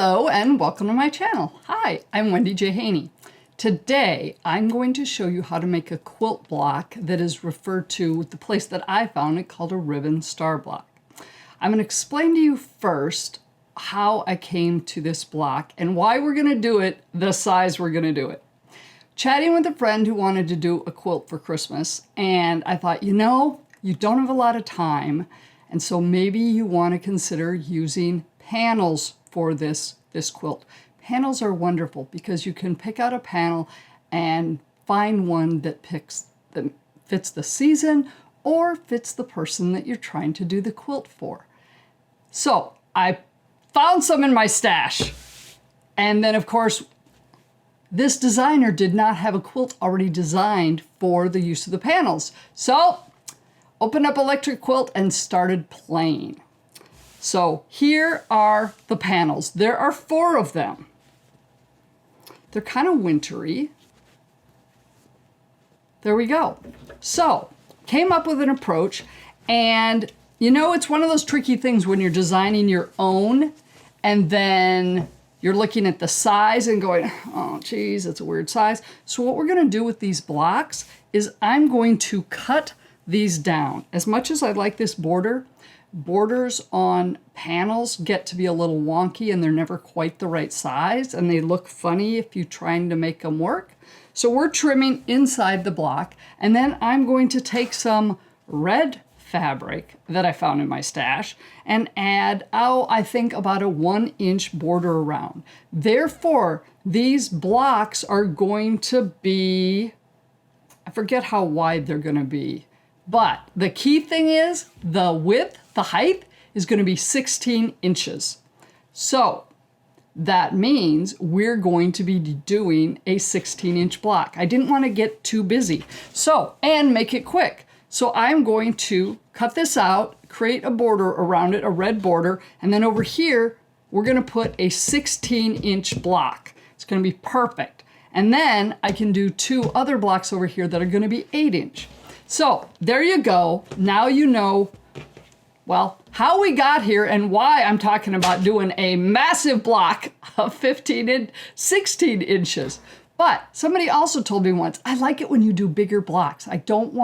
Hello and welcome to my channel. Hi, I'm Wendy J. Haney. Today I'm going to show you how to make a quilt block that is referred to with the place that I found it called a ribbon star block. I'm going to explain to you first how I came to this block and why we're going to do it the size we're going to do it. Chatting with a friend who wanted to do a quilt for Christmas, and I thought, you don't have a lot of time, and so maybe you want to consider using panels for this quilt. Panels are wonderful because you can pick out a panel and find one that fits the season or fits the person that you're trying to do the quilt for. So I found some in my stash, and then of course this designer did not have a quilt already designed for the use of the panels. So opened up Electric Quilt and started playing. So here are the panels. There are 4 of them. They're kind of wintry. There we go. So came up with an approach, and it's one of those tricky things when you're designing your own and then you're looking at the size and going, oh geez, it's a weird size. So what we're going to do with these blocks is I'm going to cut these down. As much as I like this border, borders on panels get to be a little wonky and they're never quite the right size and they look funny if you're trying to make them work. So we're trimming inside the block, and then I'm going to take some red fabric that I found in my stash and add, I think about a 1-inch border around. Therefore, these blocks are going to be, I forget how wide they're going to be, but the key thing is the width, the height is going to be 16 inches. So that means we're going to be doing a 16-inch block. I didn't want to get too busy. And make it quick. So I'm going to cut this out, create a border around it, a red border, and then over here, we're going to put a 16-inch block. It's going to be perfect. And then I can do 2 other blocks over here that are going to be 8-inch. So there you go. Now you know, how we got here and why I'm talking about doing a massive block of 16 inches. But somebody also told me once, I like it when you do bigger blocks. I don't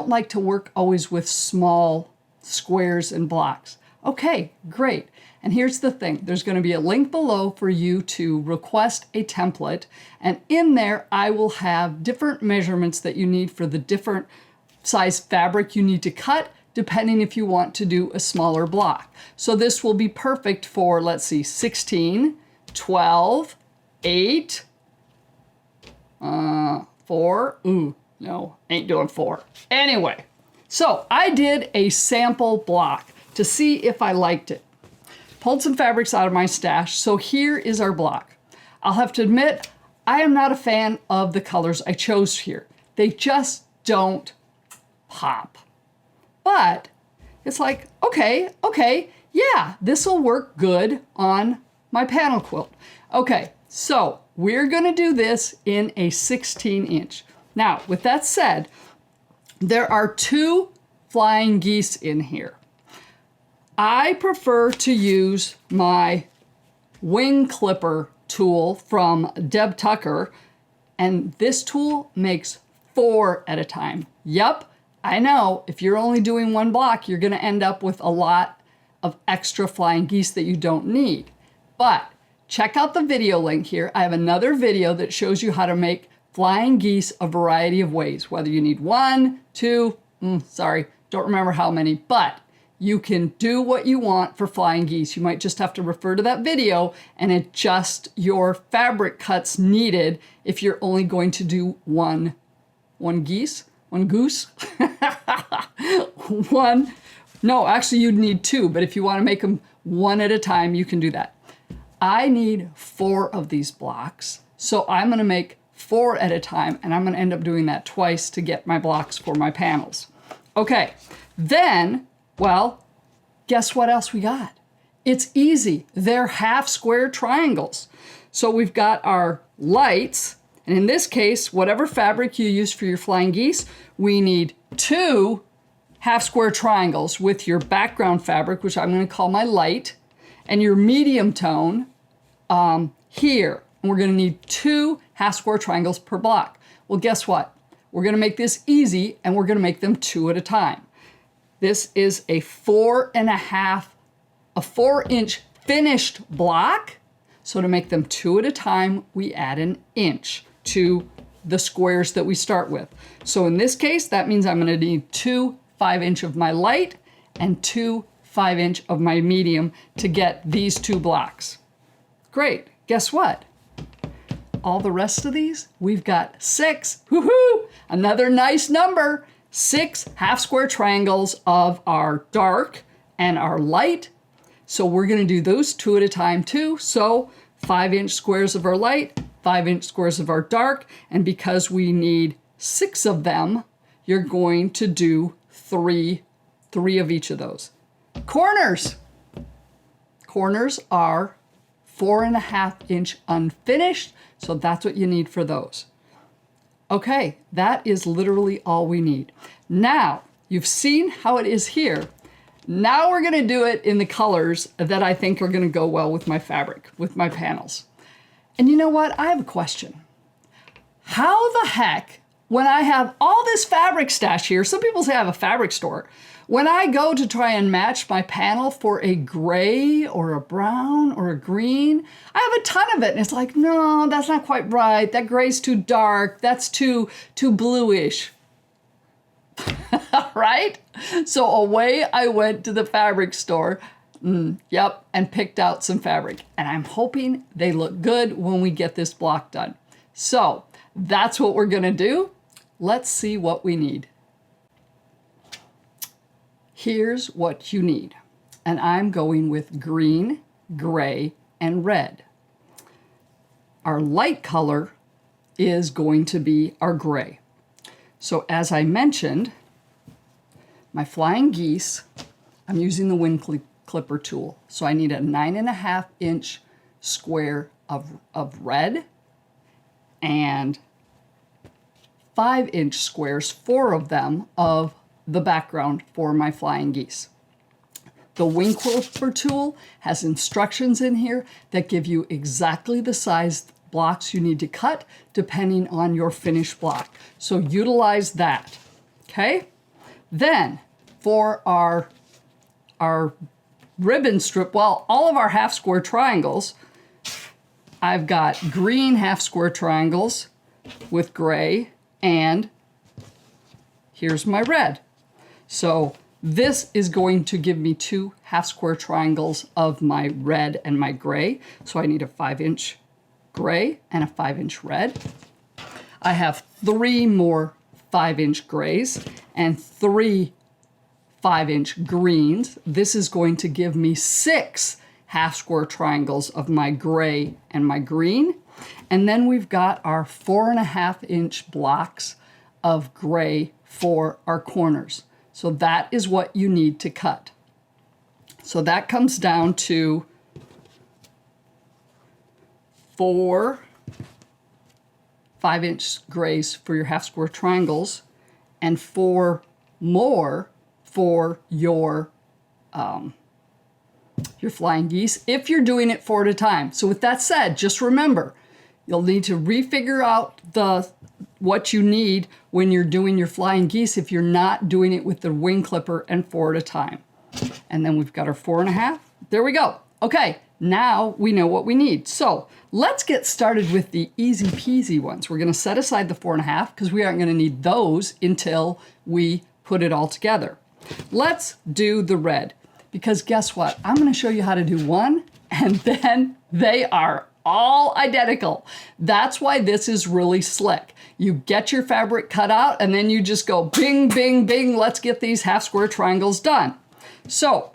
like to work always with small squares and blocks. Okay, great. And here's the thing. There's going to be a link below for you to request a template. And in there, I will have different measurements that you need for the different size fabric you need to cut, depending if you want to do a smaller block. So this will be perfect for, let's see, 16, 12, 8, 4. Ooh, no, ain't doing 4. Anyway, so I did a sample block to see if I liked it. Pulled some fabrics out of my stash, so here is our block. I'll have to admit, I am not a fan of the colors I chose here. They just don't pop. But it's like, okay, yeah, this will work good on my panel quilt. Okay, so we're gonna do this in a 16-inch. Now, with that said, there are 2 Flying Geese in here. I prefer to use my wing clipper tool from Deb Tucker, and this tool makes 4 at a time. Yep, I know, if you're only doing 1 block, you're gonna end up with a lot of extra Flying Geese that you don't need. But check out the video link here. I have another video that shows you how to make Flying Geese a variety of ways, whether you need 1, 2, don't remember how many, but you can do what you want for Flying Geese. You might just have to refer to that video and adjust your fabric cuts needed if you're only going to do one goose. No, actually you'd need 2, but if you want to make them 1 at a time, you can do that. I need 4 of these blocks, so I'm going to make 4 at a time, and I'm going to end up doing that twice to get my blocks for my panels. Okay, then, guess what else we got? It's easy. They're half square triangles. So we've got our lights, and in this case, whatever fabric you use for your Flying Geese, we need 2 half square triangles with your background fabric, which I'm going to call my light, and your medium tone here. And we're going to need 2 half square triangles per block. Well, guess what? We're going to make this easy, and we're going to make them 2 at a time. This is a 4-inch finished block. So to make them 2 at a time, we add an inch to the squares that we start with. So in this case, that means I'm going to need 2 5-inch of my light and 2 5-inch of my medium to get these 2 blocks. Great. Guess what? All the rest of these, we've got 6. Woohoo! Another nice number. 6 half square triangles of our dark and our light. So we're going to do those 2 at a time too. So 5-inch squares of our light, 5-inch squares of our dark, and because we need 6 of them, you're going to do 3 of each of those. Corners. Corners are 4.5-inch unfinished, so that's what you need for those. Okay, that is literally all we need. Now, you've seen how it is here. Now we're gonna do it in the colors that I think are gonna go well with my fabric, with my panels. And you know what? I have a question. How the heck, when I have all this fabric stash here, some people say I have a fabric store, when I go to try and match my panel for a gray or a brown or a green, I have a ton of it. And it's like, no, that's not quite right. That gray's too dark. That's too bluish. Right? So away I went to the fabric store, and picked out some fabric. And I'm hoping they look good when we get this block done. So that's what we're gonna do. Let's see what we need. Here's what you need. And I'm going with green, gray, and red. Our light color is going to be our gray. So as I mentioned, my Flying Geese, I'm using the wind clipper tool. So I need a 9.5-inch square of red and 5-inch squares, 4 of them, of the background for my Flying Geese. The wing clipper tool has instructions in here that give you exactly the size blocks you need to cut depending on your finished block. So utilize that, okay? Then for our ribbon strip, well, all of our half square triangles, I've got green half square triangles with gray, and here's my red. So this is going to give me 2 half square triangles of my red and my gray. So I need a 5-inch gray and a 5-inch red. I have 3 more 5-inch grays and 3 5-inch greens. This is going to give me 6 half square triangles of my gray and my green. And then we've got our 4.5-inch blocks of gray for our corners. So that is what you need to cut. So that comes down to 4 5-inch grays for your half square triangles and 4 more for your Flying Geese if you're doing it 4 at a time. So with that said, just remember, you'll need to refigure out what you need when you're doing your Flying Geese if you're not doing it with the wing clipper and 4 at a time. And then we've got our 4.5. There we go. Okay, now we know what we need. So let's get started with the easy peasy ones. We're gonna set aside the 4.5 because we aren't gonna need those until we put it all together. Let's do the red, because guess what? I'm gonna show you how to do one, and then they are all identical. That's why this is really slick. You get your fabric cut out, and then you just go bing, bing, bing, let's get these half square triangles done. So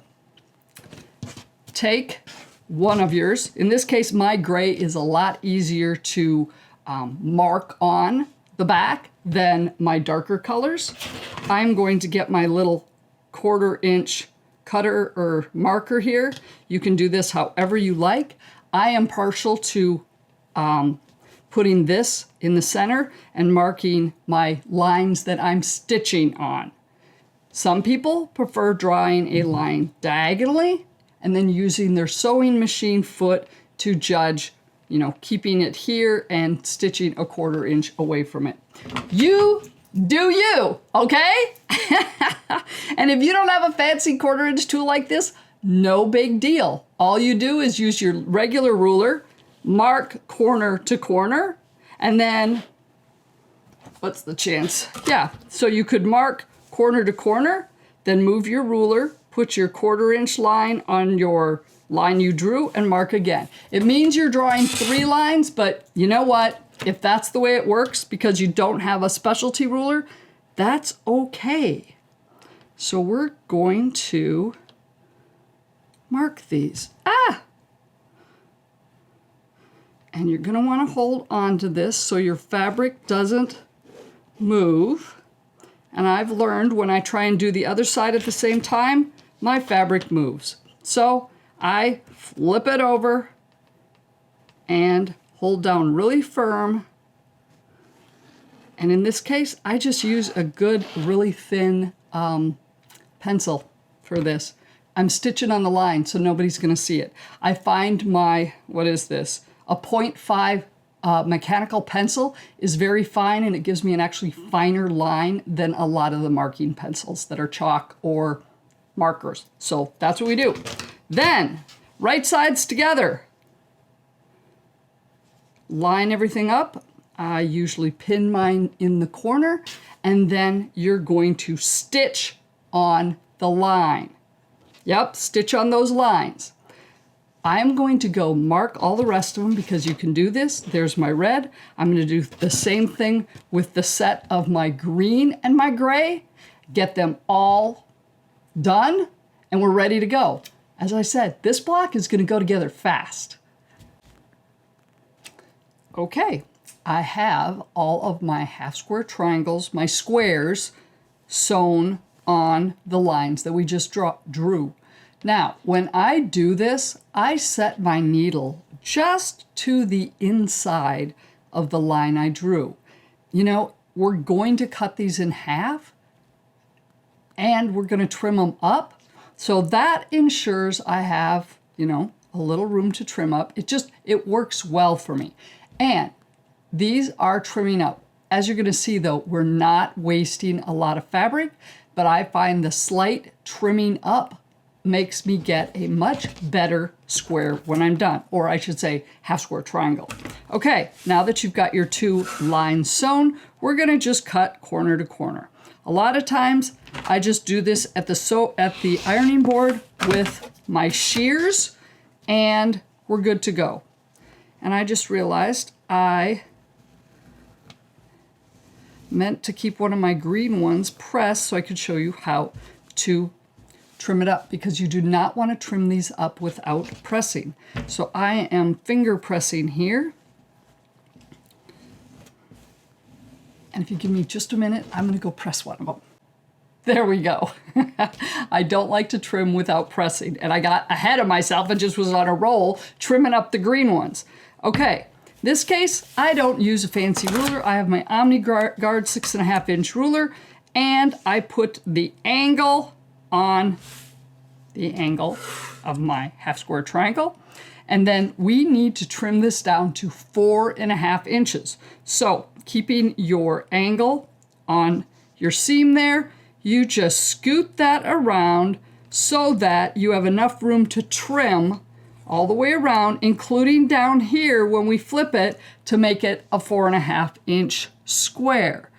take one of yours. In this case, my gray is a lot easier to mark on the back than my darker colors. I'm going to get my little 1/4-inch cutter or marker here. You can do this however you like. I am partial to putting this in the center and marking my lines that I'm stitching on. Some people prefer drawing a line diagonally, and then using their sewing machine foot to judge, you know, keeping it here and stitching a 1/4 inch away from it. You do you, okay? And if you don't have a fancy 1/4 inch tool like this, no big deal. All you do is use your regular ruler, mark corner to corner, and then, what's the chance? Yeah, so you could mark corner to corner, then move your ruler, put your 1/4 inch line on your line you drew, and mark again. It means you're drawing 3 lines, but you know what? If that's the way it works because you don't have a specialty ruler, that's okay. So we're going to mark these. And you're going to want to hold on to this so your fabric doesn't move. And I've learned when I try and do the other side at the same time, my fabric moves. So I flip it over and hold down really firm. And in this case, I just use a good, really thin pencil for this. I'm stitching on the line so nobody's going to see it. I find my, what is this? A 0.5 mechanical pencil is very fine, and it gives me an actually finer line than a lot of the marking pencils that are chalk or markers. So that's what we do. Then, right sides together. Line everything up. I usually pin mine in the corner, and then you're going to stitch on the line. Yep, stitch on those lines. I'm going to go mark all the rest of them because you can do this. There's my red. I'm going to do the same thing with the set of my green and my gray. Get them all done, and we're ready to go. As I said, this block is going to go together fast. Okay, I have all of my half square triangles, my squares, sewn on the lines that we just drew. Now, when I do this, I set my needle just to the inside of the line I drew. You know, we're going to cut these in half, and we're going to trim them up. So that ensures I have, you know, a little room to trim up. It works well for me. And these are trimming up. As you're going to see though, we're not wasting a lot of fabric, but I find the slight trimming up makes me get a much better square when I'm done, or I should say half square triangle. Okay, now that you've got your 2 lines sewn, we're going to just cut corner to corner. A lot of times I just do this at the ironing board with my shears, and we're good to go. And I just realized I meant to keep one of my green ones pressed so I could show you how to trim it up, because you do not want to trim these up without pressing. So I am finger pressing here. And if you give me just a minute, I'm going to go press one of them. There we go. I don't like to trim without pressing. And I got ahead of myself and just was on a roll trimming up the green ones. Okay, this case, I don't use a fancy ruler. I have my Omni Guard 6.5 inch ruler, and I put the angle on the angle of my half square triangle. And then we need to trim this down to 4.5 inches. So keeping your angle on your seam there, you just scoot that around so that you have enough room to trim all the way around, including down here when we flip it, to make it a 4.5 inch square.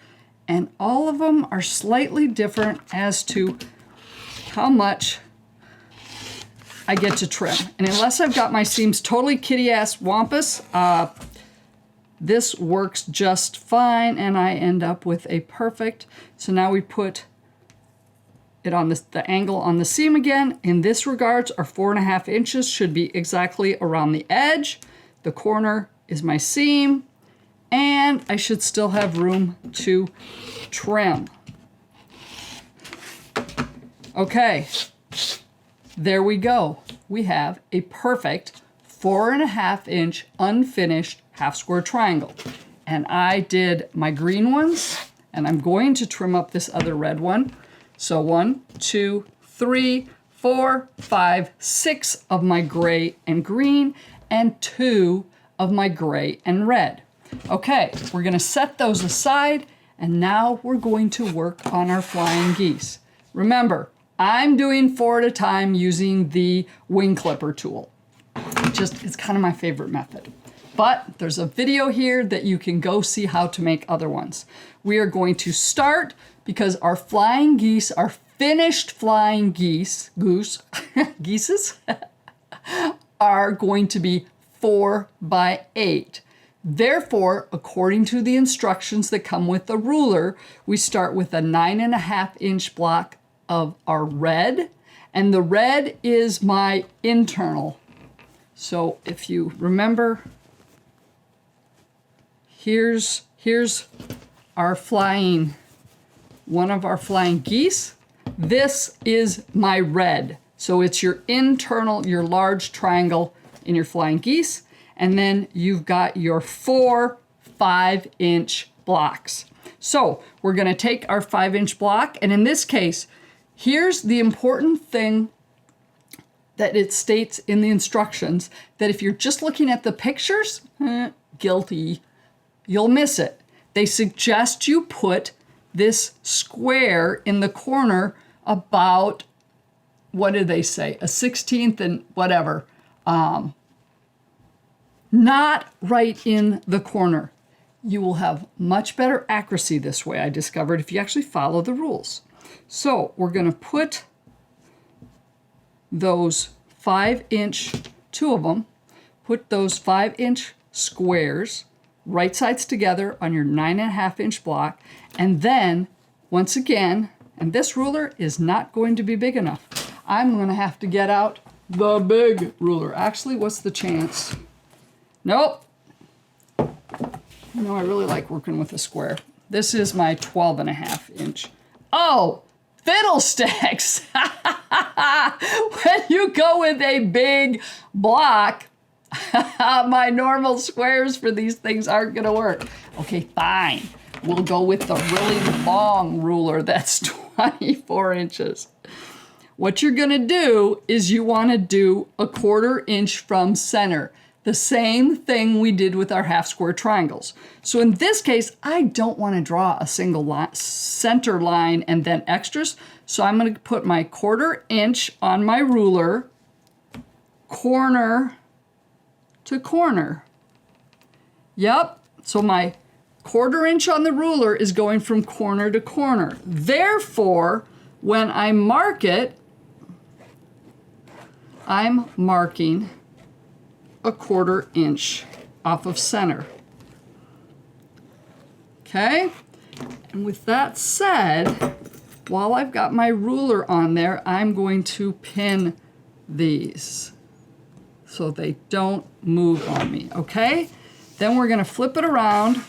And all of them are slightly different as to how much I get to trim. And unless I've got my seams totally kitty-ass wampus, this works just fine, and I end up with a perfect. So now we put it on the angle on the seam again. In this regards, our 4.5 inches should be exactly around the edge. The corner is my seam, and I should still have room to trim. Okay, there we go. We have a perfect 4.5 inch unfinished half square triangle. And I did my green ones, and I'm going to trim up this other red one. So 1, 2, 3, 4, 5, 6 of my gray and green, and 2 of my gray and red. Okay, we're going to set those aside, and now we're going to work on our flying geese. Remember, I'm doing 4 at a time using the wing clipper tool. It's kind of my favorite method. But there's a video here that you can go see how to make other ones. We are going to start because our flying geese, our finished flying geeses, are going to be 4 by 8. Therefore, according to the instructions that come with the ruler, we start with a 9.5-inch block of our red, and the red is my internal. So if you remember, here's our one of our flying geese. This is my red. So it's your internal, your large triangle in your flying geese. And then you've got your 4 5-inch blocks. So we're going to take our 5-inch block, and in this case, here's the important thing that it states in the instructions, that if you're just looking at the pictures, guilty, you'll miss it. They suggest you put this square in the corner about, what did they say, a 16th and whatever. Not right in the corner. You will have much better accuracy this way, I discovered, if you actually follow the rules. So we're going to put those 5-inch, 2 of them, put those 5-inch squares right sides together on your 9.5-inch block, and then once again, and this ruler is not going to be big enough. I'm going to have to get out the big ruler. Actually, what's the chance? Nope. No, I really like working with a square. This is my 12.5-inch. Oh, fiddlesticks! When you go with a big block, my normal squares for these things aren't going to work. Okay, fine. We'll go with the really long ruler that's 24 inches. What you're going to do is you want to do a 1/4 inch from center. The same thing we did with our half square triangles. So in this case, I don't want to draw a single center line and then extras. So I'm going to put my 1/4 inch on my ruler, corner to corner. Yep, so my 1/4 inch on the ruler is going from corner to corner. Therefore, when I mark it, I'm marking a 1/4 inch off of center. Okay, and with that said, while I've got my ruler on there, I'm going to pin these so they don't move on me, okay? Then we're gonna flip it around,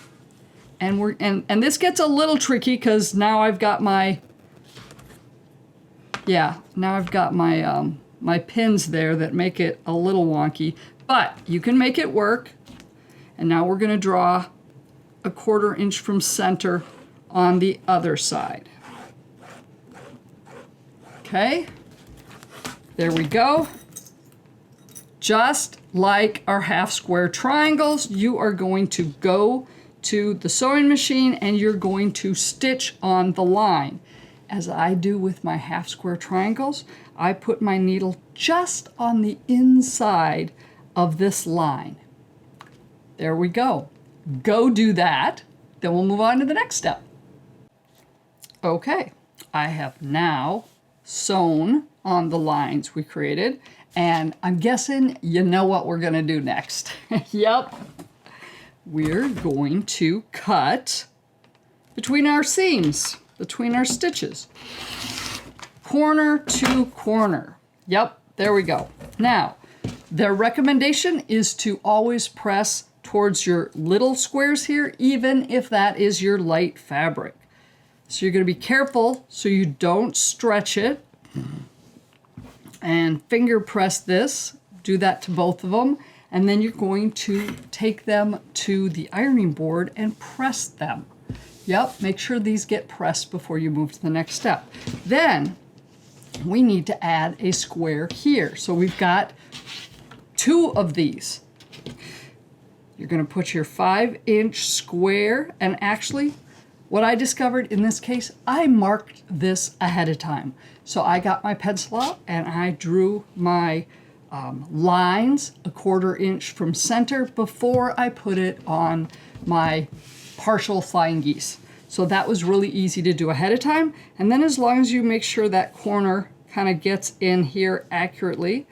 and and this gets a little tricky because now I've got my, my pins there that make it a little wonky. But you can make it work. And now we're going to draw a 1/4 inch from center on the other side. Okay, there we go. Just like our half square triangles, you are going to go to the sewing machine and you're going to stitch on the line. As I do with my half square triangles, I put my needle just on the inside of this line. There we go. Go do that. Then we'll move on to the next step. Okay, I have now sewn on the lines we created, and I'm guessing you know what we're gonna do next. Yep. We're going to cut between our seams, between our stitches. Corner to corner. Yep, there we go. Now, their recommendation is to always press towards your little squares here, even if that is your light fabric. So you're going to be careful so you don't stretch it. And finger press this. Do that to both of them. And then you're going to take them to the ironing board and press them. Yep, make sure these get pressed before you move to the next step. Then we need to add a square here. So we've got 2 of these. You're going to put your 5-inch square, and actually what I discovered in this case, I marked this ahead of time. So I got my pencil out and I drew my lines 1/4 inch from center before I put it on my partial flying geese. So that was really easy to do ahead of time. And then as long as you make sure that corner kind of gets in here accurately.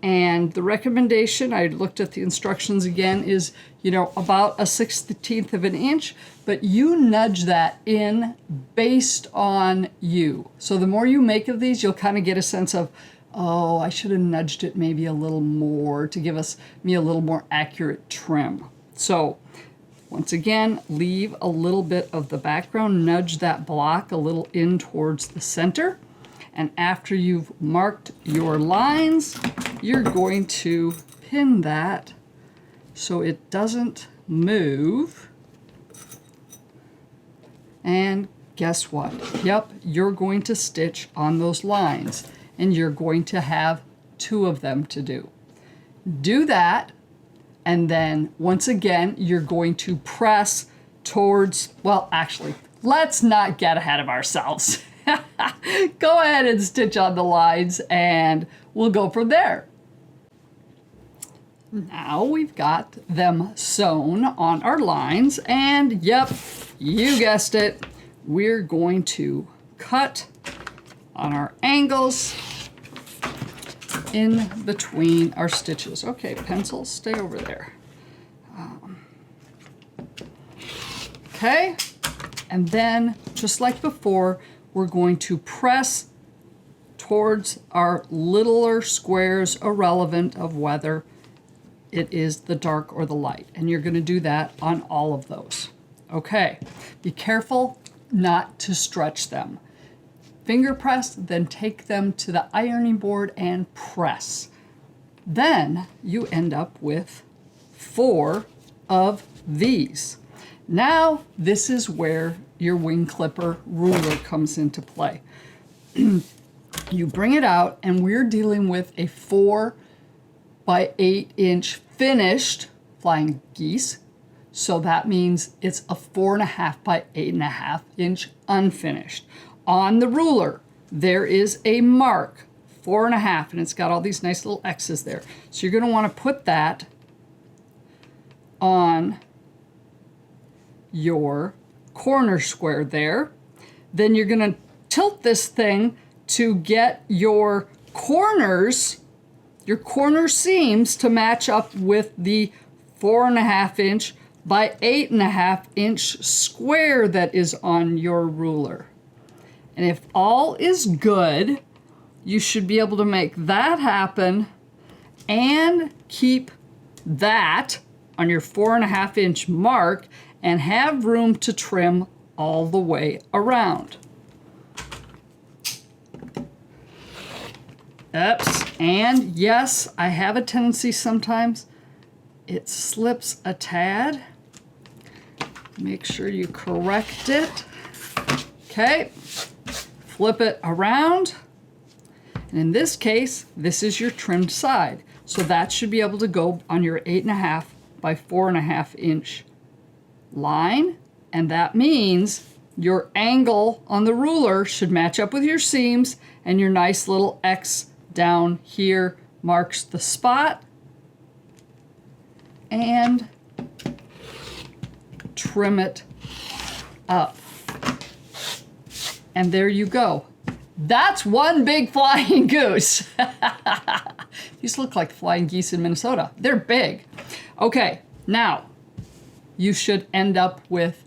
And the recommendation, I looked at the instructions again, is, you know, about 1/16 of an inch, but you nudge that in based on you. So the more you make of these, you'll kind of get a sense of, oh, I should have nudged it maybe a little more to give me a little more accurate trim. So once again, leave a little bit of the background, nudge that block a little in towards the center. And after you've marked your lines, you're going to pin that so it doesn't move. And guess what? Yep, you're going to stitch on those lines, and you're going to have 2 of them to do. Do that, and then once again, you're going to press towards, well, actually, let's not get ahead of ourselves. Go ahead and stitch on the lines and we'll go from there. Now we've got them sewn on our lines, and yep, you guessed it, we're going to cut on our angles in between our stitches. Okay, pencils, stay over there. Okay, and then just like before, we're going to press towards our littler squares, irrelevant of whether it is the dark or the light. And you're going to do that on all of those. Okay, be careful not to stretch them. Finger press, then take them to the ironing board and press. Then you end up with 4 of these. Now, this is where your wing clipper ruler comes into play. You bring it out, and we're dealing with a 4 by 8 inch finished flying geese. So that means it's a 4.5 by 8.5 inch unfinished. On the ruler, there is a mark, 4.5, and it's got all these nice little X's there. So you're going to want to put that on your corner square there. Then you're going to tilt this thing to get your corners, your corner seams to match up with the 4.5 inch by 8.5 inch square that is on your ruler. And if all is good, you should be able to make that happen and keep that on your 4.5 inch mark and have room to trim all the way around. Oops, and yes, I have a tendency sometimes it slips a tad. Make sure you correct it. Okay, flip it around. And in this case, this is your trimmed side. So that should be able to go on your 8.5 by 4.5 inch line. And that means your angle on the ruler should match up with your seams, and your nice little X down here marks the spot. And trim it up. And there you go. That's one big flying goose. These look like flying geese in Minnesota. They're big. Okay, now you should end up with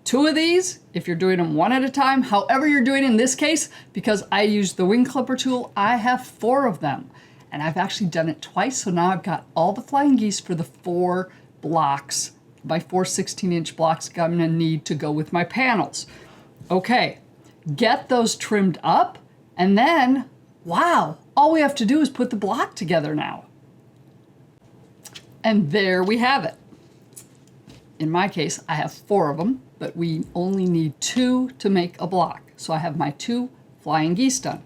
2 of these if you're doing them one at a time. However you're doing in this case, because I used the wing clipper tool, I have 4 of them. And I've actually done it twice, so now I've got all the flying geese for the 4 blocks. My 4 16-inch blocks I'm gonna need to go with my panels. Okay, get those trimmed up, and then, wow, all we have to do is put the block together now. And there we have it. In my case, I have 4 of them, but we only need 2 to make a block. So I have my 2 flying geese done.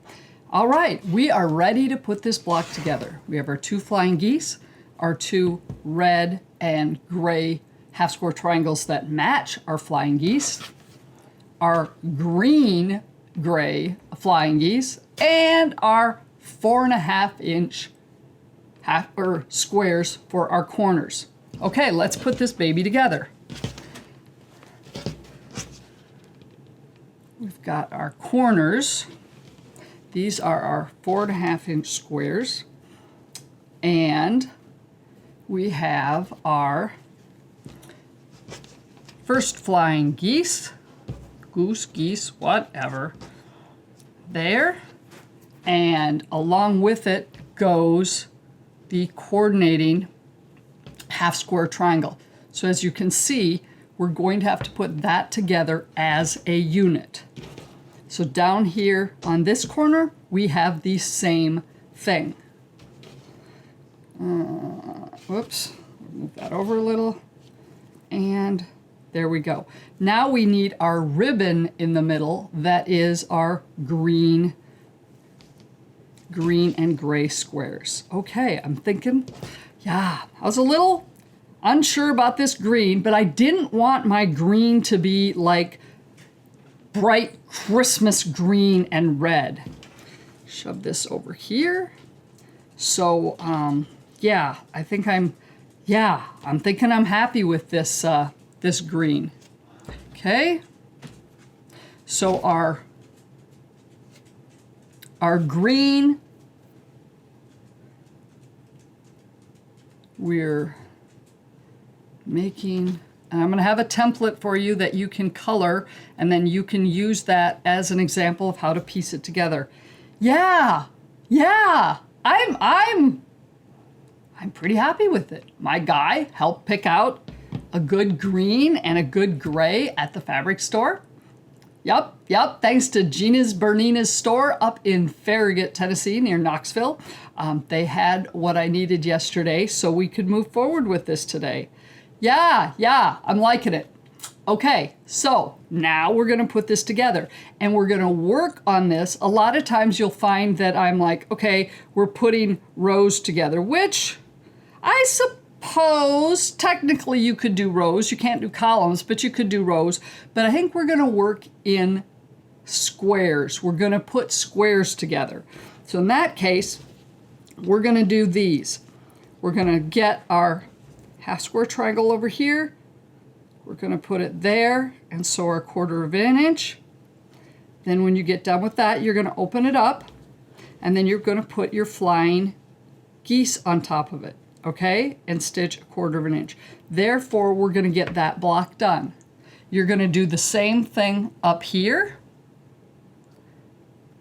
All right, we are ready to put this block together. We have our 2 flying geese, our 2 red and gray half square triangles that match our flying geese, our green gray flying geese, and our 4.5 inch squares for our corners. Okay, let's put this baby together. We've got our corners. These are our 4.5 inch squares. And we have our first flying geese, goose, geese, whatever, there. And along with it goes the coordinating half square triangle. So as you can see, we're going to have to put that together as a unit. So down here on this corner, we have the same thing. Whoops, move that over a little. And there we go. Now we need our ribbon in the middle. That is our green and gray squares. Okay, I'm thinking, yeah, I was a little unsure about this green, but I didn't want my green to be like bright Christmas green and red. Shove this over here. So, yeah, I'm thinking I'm happy with this, this green. Okay. So our green, we're making, and I'm going to have a template for you that you can color, and then you can use that as an example of how to piece it together. Yeah, I'm pretty happy with it. My guy helped pick out a good green and a good gray at the fabric store. Yep. Thanks to Gina's Bernina's store up in Farragut, Tennessee, near Knoxville. They had what I needed yesterday, so we could move forward with this today. Yeah, I'm liking it. Okay, so now we're gonna put this together and we're gonna work on this. A lot of times you'll find that I'm like, okay, we're putting rows together, which I suppose technically you could do rows. You can't do columns, but you could do rows. But I think we're gonna work in squares. We're gonna put squares together. So in that case, we're gonna do these. We're gonna get our half square triangle over here. We're gonna put it there and sew our 1/4 inch. Then when you get done with that, you're gonna open it up and then you're gonna put your flying geese on top of it, okay? And stitch 1/4 inch. Therefore, we're gonna get that block done. You're gonna do the same thing up here.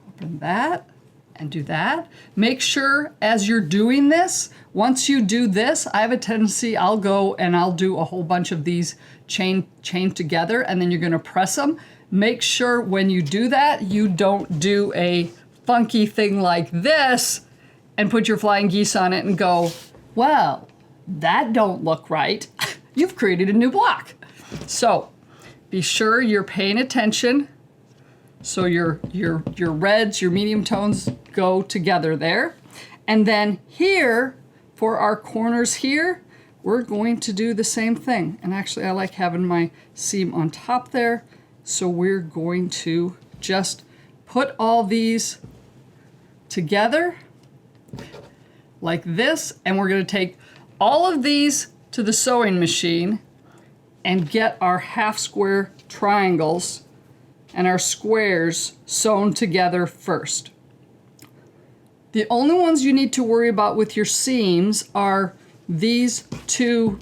Open that and do that. Make sure as you're doing this, once you do this, I have a tendency, I'll go and I'll do a whole bunch of these chain together, and then you're gonna press them. Make sure when you do that, you don't do a funky thing like this and put your flying geese on it and go, well, that don't look right. You've created a new block. So be sure you're paying attention. So your reds, your medium tones go together there. And then here, for our corners here, we're going to do the same thing. And actually I like having my seam on top there. So we're going to just put all these together like this. And we're gonna take all of these to the sewing machine and get our half square triangles and our squares sewn together first. The only ones you need to worry about with your seams are these two,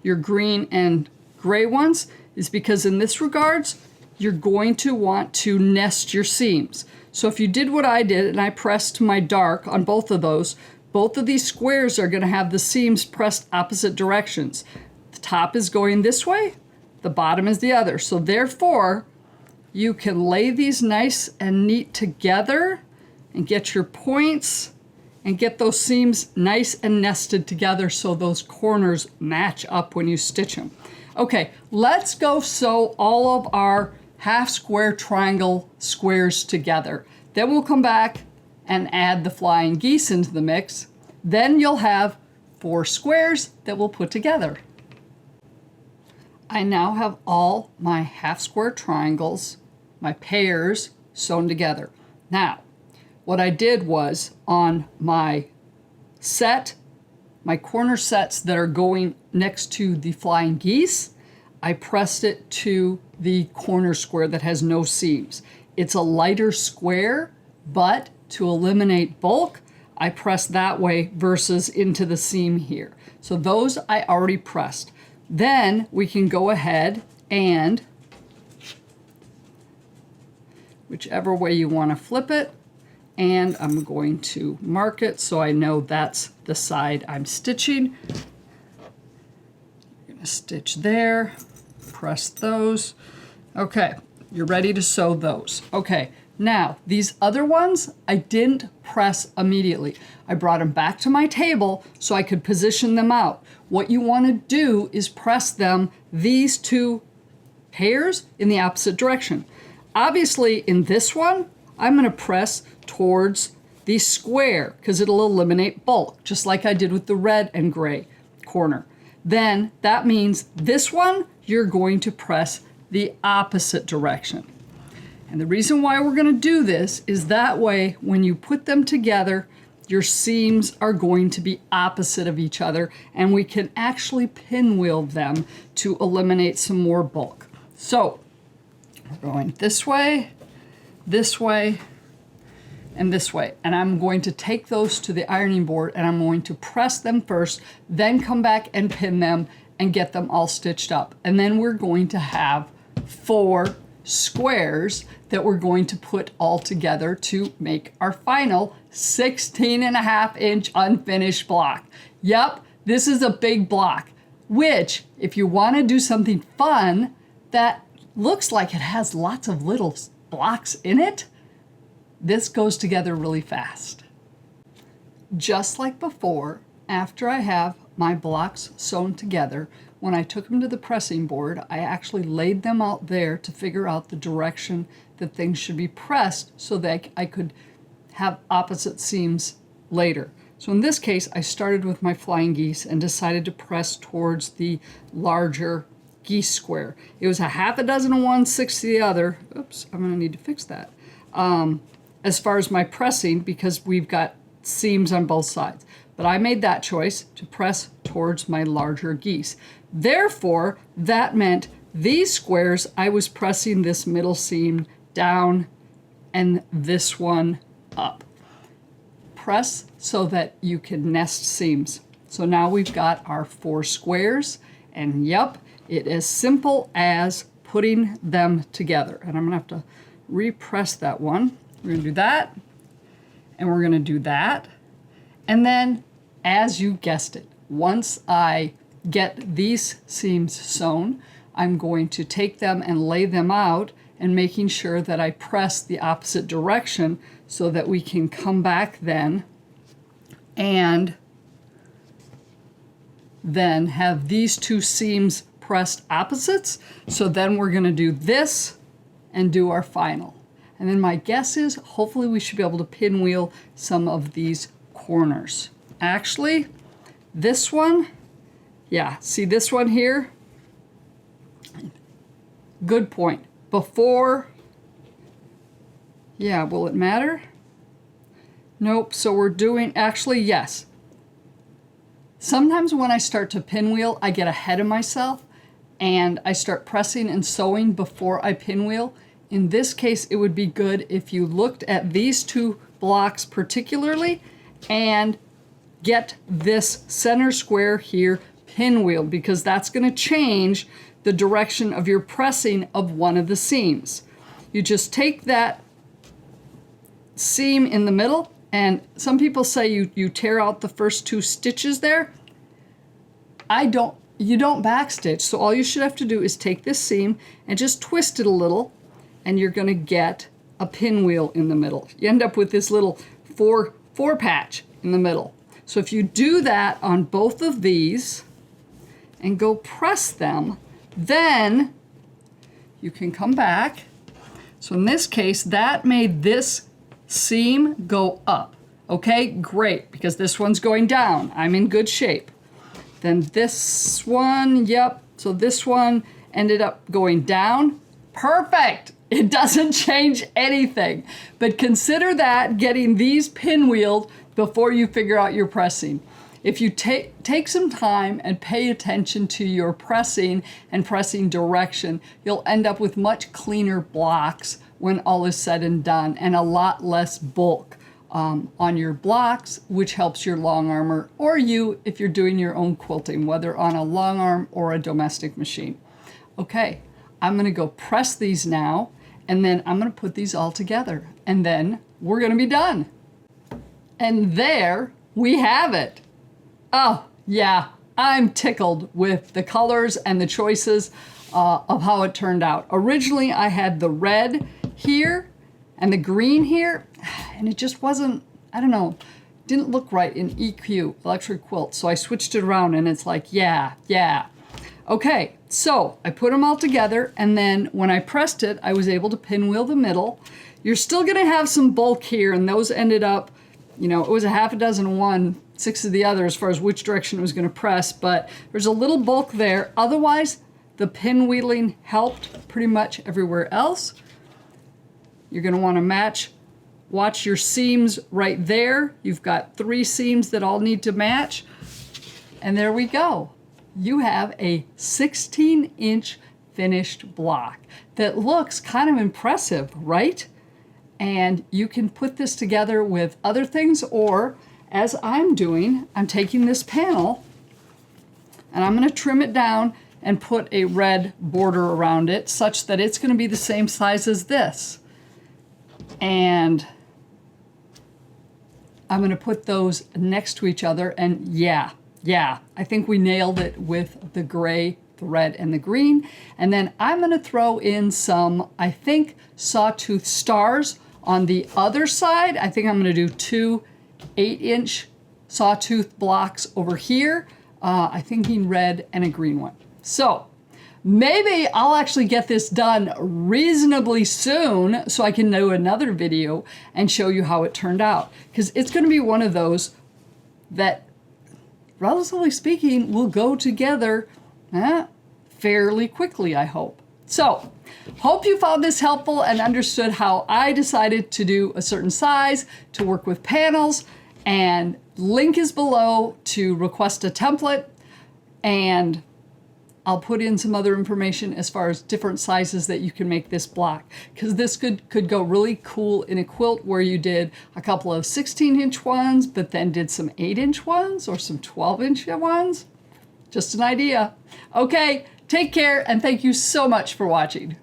your green and gray ones, is because in this regards, you're going to want to nest your seams. So if you did what I did and I pressed my dark on both of those, both of these squares are gonna have the seams pressed opposite directions. The top is going this way, the bottom is the other. So therefore, you can lay these nice and neat together and get your points and get those seams nice and nested together so those corners match up when you stitch them. Okay, let's go sew all of our half square triangle squares together. Then we'll come back and add the flying geese into the mix. Then you'll have 4 squares that we'll put together. I now have all my half square triangles, my pairs, sewn together. Now, what I did was on my set, my corner sets that are going next to the flying geese, I pressed it to the corner square that has no seams. It's a lighter square, but to eliminate bulk, I pressed that way versus into the seam here. So those I already pressed. Then we can go ahead and, whichever way you want to flip it, and I'm going to mark it so I know that's the side I'm stitching. I'm going to stitch there, press those. Okay, you're ready to sew those. Okay, now these other ones I didn't press immediately. I brought them back to my table so I could position them out. What you want to do is press them, these 2 pairs, in the opposite direction. Obviously in this one, I'm going to press towards the square because it'll eliminate bulk, just like I did with the red and gray corner. Then that means this one, you're going to press the opposite direction. And the reason why we're going to do this is that way when you put them together, your seams are going to be opposite of each other, and we can actually pinwheel them to eliminate some more bulk. So we're going this way, and this way. And I'm going to take those to the ironing board and I'm going to press them first, then come back and pin them and get them all stitched up. And then we're going to have 4 squares that we're going to put all together to make our final 16.5-inch unfinished block. Yep, this is a big block, which if you want to do something fun that looks like it has lots of little blocks in it, this goes together really fast. Just like before, after I have my blocks sewn together, when I took them to the pressing board, I actually laid them out there to figure out the direction that things should be pressed so that I could have opposite seams later. So in this case, I started with my flying geese and decided to press towards the larger geese square. It was a half a dozen of one, 6 the other. Oops, I'm going to need to fix that. As far as my pressing, because we've got seams on both sides. But I made that choice to press towards my larger geese. Therefore, that meant these squares, I was pressing this middle seam down and this one up. Press so that you can nest seams. So now we've got our 4 squares, and yep, it is simple as putting them together. And I'm gonna have to repress that one. We're gonna do that, and we're gonna do that. And then, as you guessed it, once I get these seams sewn, I'm going to take them and lay them out and making sure that I press the opposite direction so that we can come back then and then have these 2 seams pressed opposites. So then we're gonna do this and do our final. And then my guess is hopefully we should be able to pinwheel some of these corners. Actually, this one, yeah, see this one here? Good point. Before, yeah, will it matter? Nope, so we're doing, actually, yes. Sometimes when I start to pinwheel, I get ahead of myself and I start pressing and sewing before I pinwheel. In this case, it would be good if you looked at these 2 blocks particularly and get this center square here pinwheeled, because that's going to change the direction of your pressing of one of the seams. You just take that seam in the middle, and some people say you tear out the first 2 stitches there. You don't backstitch, so all you should have to do is take this seam and just twist it a little, and you're going to get a pinwheel in the middle. You end up with this little four patch in the middle. So if you do that on both of these and go press them, then you can come back. So in this case, that made this seam go up. Okay, great, because this one's going down. I'm in good shape. Then this one, yep, so this one ended up going down. Perfect! It doesn't change anything. But consider that getting these pinwheeled before you figure out your pressing. If you take some time and pay attention to your pressing and pressing direction, you'll end up with much cleaner blocks when all is said and done, and a lot less bulk on your blocks, which helps your long armor, or you if you're doing your own quilting, whether on a long arm or a domestic machine. Okay, I'm gonna go press these now, and then I'm gonna put these all together, and then we're gonna be done. And there we have it. Oh, yeah, I'm tickled with the colors and the choices of how it turned out. Originally, I had the red here and the green here, and it just wasn't, I don't know, didn't look right in EQ, electric quilt. So I switched it around, and it's like, yeah. Okay, so I put them all together, and then when I pressed it, I was able to pinwheel the middle. You're still gonna have some bulk here, and those ended up, you know, it was a half a dozen of one, 6 of the other as far as which direction it was gonna press, but there's a little bulk there. Otherwise, the pinwheeling helped pretty much everywhere else. You're gonna wanna watch your seams right there. You've got 3 seams that all need to match. And there we go. You have a 16-inch finished block that looks kind of impressive, right? And you can put this together with other things, or as I'm doing, I'm taking this panel and I'm gonna trim it down and put a red border around it such that it's gonna be the same size as this. And I'm gonna put those next to each other, and yeah, I think we nailed it with the gray, the red, and the green. And then I'm gonna throw in some, I think, sawtooth stars on the other side. I think I'm gonna do 2 8-inch sawtooth blocks over here. I think in red and a green one. So maybe I'll actually get this done reasonably soon so I can do another video and show you how it turned out. Because it's gonna be one of those that, relatively speaking, will go together fairly quickly, I hope. So, hope you found this helpful and understood how I decided to do a certain size to work with panels, and link is below to request a template, and I'll put in some other information as far as different sizes that you can make this block, because this could go really cool in a quilt where you did a couple of 16-inch ones, but then did some 8-inch ones or some 12-inch ones. Just an idea. Okay, take care, and thank you so much for watching.